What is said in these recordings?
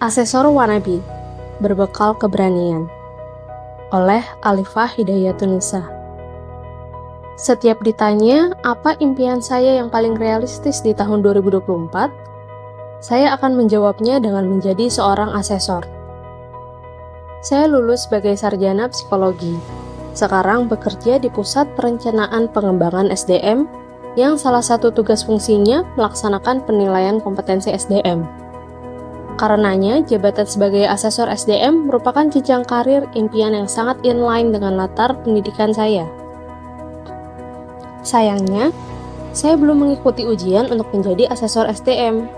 Asesor Wannabe, Berbekal Keberanian oleh Alifah Hidayatunisa. Setiap ditanya apa impian saya yang paling realistis di tahun 2024, saya akan menjawabnya dengan menjadi seorang asesor. Saya lulus sebagai sarjana psikologi. Sekarang bekerja di Pusat Perencanaan Pengembangan SDM yang salah satu tugas fungsinya melaksanakan penilaian kompetensi SDM. Karenanya, jabatan sebagai asesor SDM merupakan jenjang karir impian yang sangat inline dengan latar pendidikan saya. Sayangnya, saya belum mengikuti ujian untuk menjadi asesor SDM.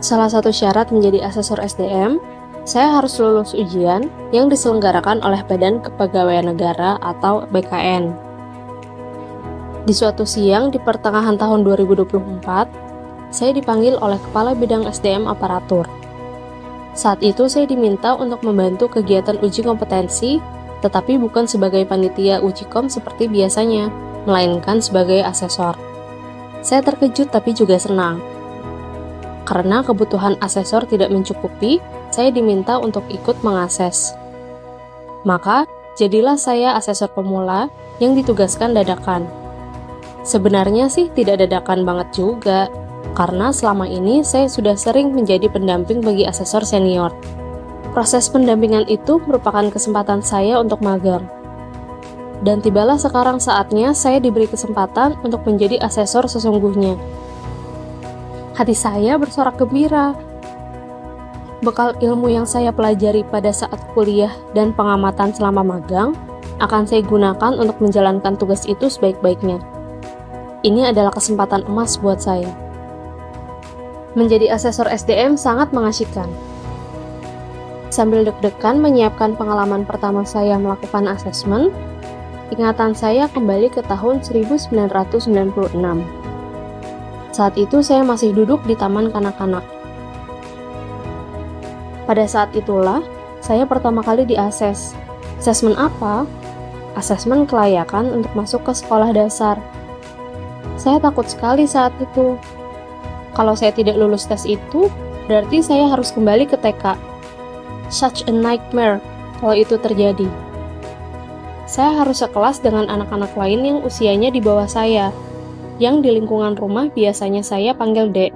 Salah satu syarat menjadi asesor SDM, saya harus lulus ujian yang diselenggarakan oleh Badan Kepegawaian Negara atau BKN. Di suatu siang di pertengahan tahun 2024, saya dipanggil oleh Kepala Bidang SDM Aparatur. Saat itu saya diminta untuk membantu kegiatan uji kompetensi, tetapi bukan sebagai panitia uji kom seperti biasanya, melainkan sebagai asesor. Saya terkejut tapi juga senang. Karena kebutuhan asesor tidak mencukupi, saya diminta untuk ikut mengakses. Maka, jadilah saya asesor pemula yang ditugaskan dadakan. Sebenarnya sih tidak dadakan banget juga, karena selama ini saya sudah sering menjadi pendamping bagi asesor senior. Proses pendampingan itu merupakan kesempatan saya untuk magang. Dan tibalah sekarang saatnya saya diberi kesempatan untuk menjadi asesor sesungguhnya. Hati saya bersorak gembira. Bekal ilmu yang saya pelajari pada saat kuliah dan pengamatan selama magang akan saya gunakan untuk menjalankan tugas itu sebaik-baiknya. Ini adalah kesempatan emas buat saya. Menjadi asesor SDM sangat mengasyikkan. Sambil deg-degan menyiapkan pengalaman pertama saya melakukan asesmen, ingatan saya kembali ke tahun 1996. Saat itu saya masih duduk di taman kanak-kanak. Pada saat itulah, saya pertama kali diases. Asesmen apa? Asesmen kelayakan untuk masuk ke sekolah dasar. Saya takut sekali saat itu. Kalau saya tidak lulus tes itu, berarti saya harus kembali ke TK. Such a nightmare kalau itu terjadi. Saya harus sekelas dengan anak-anak lain yang usianya di bawah saya, yang di lingkungan rumah biasanya saya panggil Dek.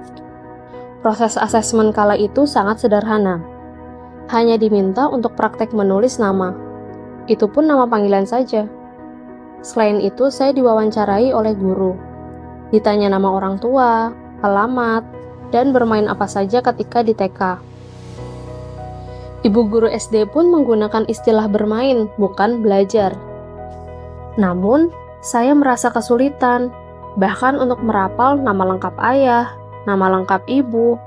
Proses asesmen kala itu sangat sederhana. Hanya diminta untuk praktek menulis nama. Itu pun nama panggilan saja. Selain itu, saya diwawancarai oleh guru. Ditanya nama orang tua, alamat, dan bermain apa saja ketika di TK. Ibu guru SD pun menggunakan istilah bermain, bukan belajar. Namun, saya merasa kesulitan, bahkan untuk merapal nama lengkap ayah, nama lengkap ibu,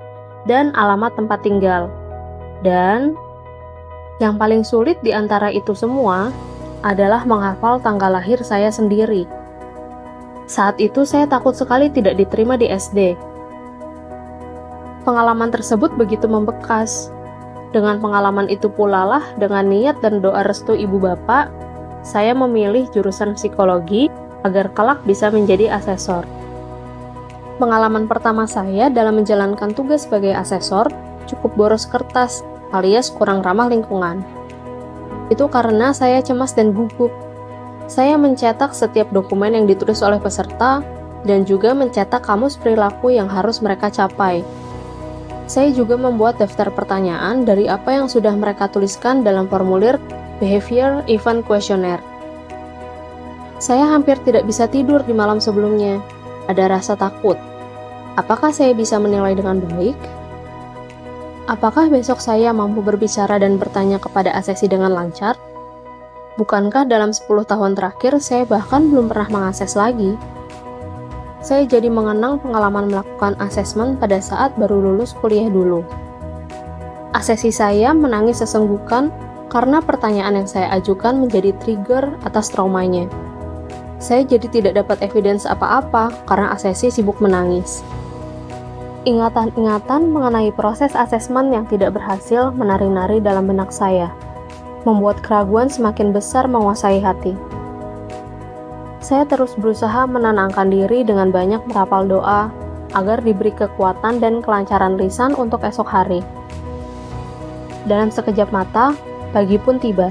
dan alamat tempat tinggal. Dan, yang paling sulit di antara itu semua adalah menghafal tanggal lahir saya sendiri. Saat itu saya takut sekali tidak diterima di SD. Pengalaman tersebut begitu membekas. Dengan pengalaman itu pula lah, dengan niat dan doa restu ibu bapak, saya memilih jurusan psikologi agar kelak bisa menjadi asesor. Pengalaman pertama saya dalam menjalankan tugas sebagai asesor cukup boros kertas alias kurang ramah lingkungan. Itu karena saya cemas dan gugup. Saya mencetak setiap dokumen yang ditulis oleh peserta dan juga mencetak kamus perilaku yang harus mereka capai. Saya juga membuat daftar pertanyaan dari apa yang sudah mereka tuliskan dalam formulir Behavior Event Questionnaire. Saya hampir tidak bisa tidur di malam sebelumnya. Ada rasa takut. Apakah saya bisa menilai dengan baik? Apakah besok saya mampu berbicara dan bertanya kepada asesi dengan lancar? Bukankah dalam 10 tahun terakhir saya bahkan belum pernah mengakses lagi? Saya jadi mengenang pengalaman melakukan asesmen pada saat baru lulus kuliah dulu. Asesi saya menangis sesenggukan karena pertanyaan yang saya ajukan menjadi trigger atas traumanya. Saya jadi tidak dapat evidence apa-apa karena asesi sibuk menangis. Ingatan-ingatan mengenai proses asesmen yang tidak berhasil menari-nari dalam benak saya, membuat keraguan semakin besar menguasai hati. Saya terus berusaha menenangkan diri dengan banyak merapal doa agar diberi kekuatan dan kelancaran lisan untuk esok hari. dalam sekejap mata, pagi pun tiba.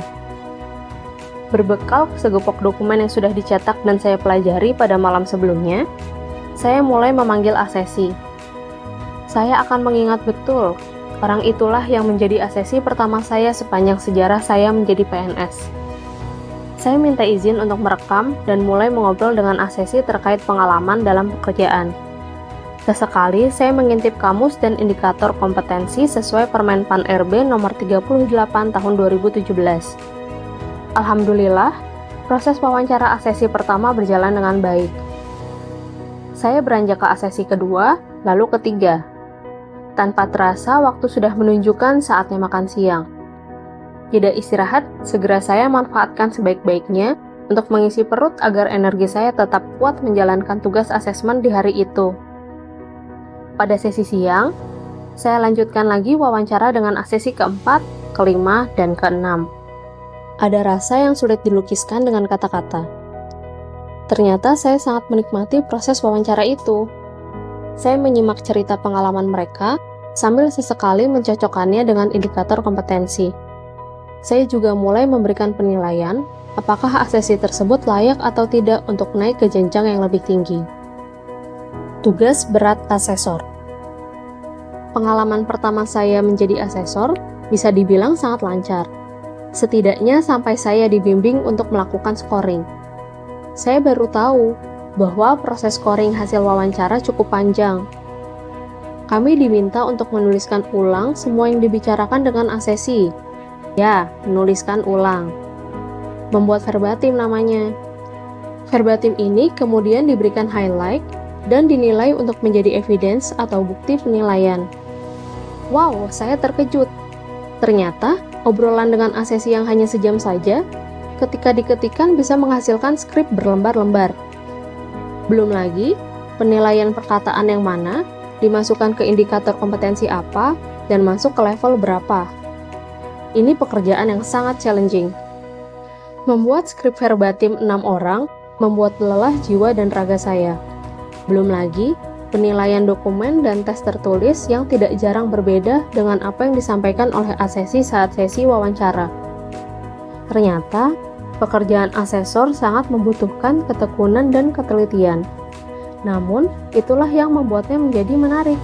Berbekal segepok dokumen yang sudah dicetak dan saya pelajari pada malam sebelumnya, saya mulai memanggil asesi. Saya akan mengingat betul, orang itulah yang menjadi asesi pertama saya sepanjang sejarah saya menjadi PNS. Saya minta izin untuk merekam dan mulai mengobrol dengan asesi terkait pengalaman dalam pekerjaan. Sesekali saya mengintip kamus dan indikator kompetensi sesuai Permen PAN RB nomor 38 tahun 2017. Alhamdulillah, proses wawancara asesi pertama berjalan dengan baik. Saya beranjak ke asesi kedua, lalu ketiga. Tanpa terasa, waktu sudah menunjukkan saatnya makan siang. Jeda istirahat, segera saya manfaatkan sebaik-baiknya untuk mengisi perut agar energi saya tetap kuat menjalankan tugas asesmen di hari itu. Pada sesi siang, saya lanjutkan lagi wawancara dengan asesi keempat, kelima, dan keenam. Ada rasa yang sulit dilukiskan dengan kata-kata. Ternyata saya sangat menikmati proses wawancara itu. Saya menyimak cerita pengalaman mereka, sambil sesekali mencocokkannya dengan indikator kompetensi. Saya juga mulai memberikan penilaian, apakah asesi tersebut layak atau tidak untuk naik ke jenjang yang lebih tinggi. Tugas berat asesor. Pengalaman pertama saya menjadi asesor bisa dibilang sangat lancar. Setidaknya sampai saya dibimbing untuk melakukan scoring. Saya baru tahu bahwa proses scoring hasil wawancara cukup panjang. Kami diminta untuk menuliskan ulang semua yang dibicarakan dengan asesi. Ya, menuliskan ulang. Membuat verbatim namanya. Verbatim ini kemudian diberikan highlight dan dinilai untuk menjadi evidence atau bukti penilaian. Wow, saya terkejut. Ternyata, obrolan dengan asesi yang hanya sejam saja, ketika diketikkan bisa menghasilkan skrip berlembar-lembar. Belum lagi, penilaian perkataan yang mana, dimasukkan ke indikator kompetensi apa, dan masuk ke level berapa. Ini pekerjaan yang sangat challenging. Membuat skrip verbatim 6 orang, membuat lelah jiwa dan raga saya. Belum lagi, penilaian dokumen dan tes tertulis yang tidak jarang berbeda dengan apa yang disampaikan oleh asesi saat sesi wawancara. Ternyata, pekerjaan asesor sangat membutuhkan ketekunan dan ketelitian. Namun, itulah yang membuatnya menjadi menarik.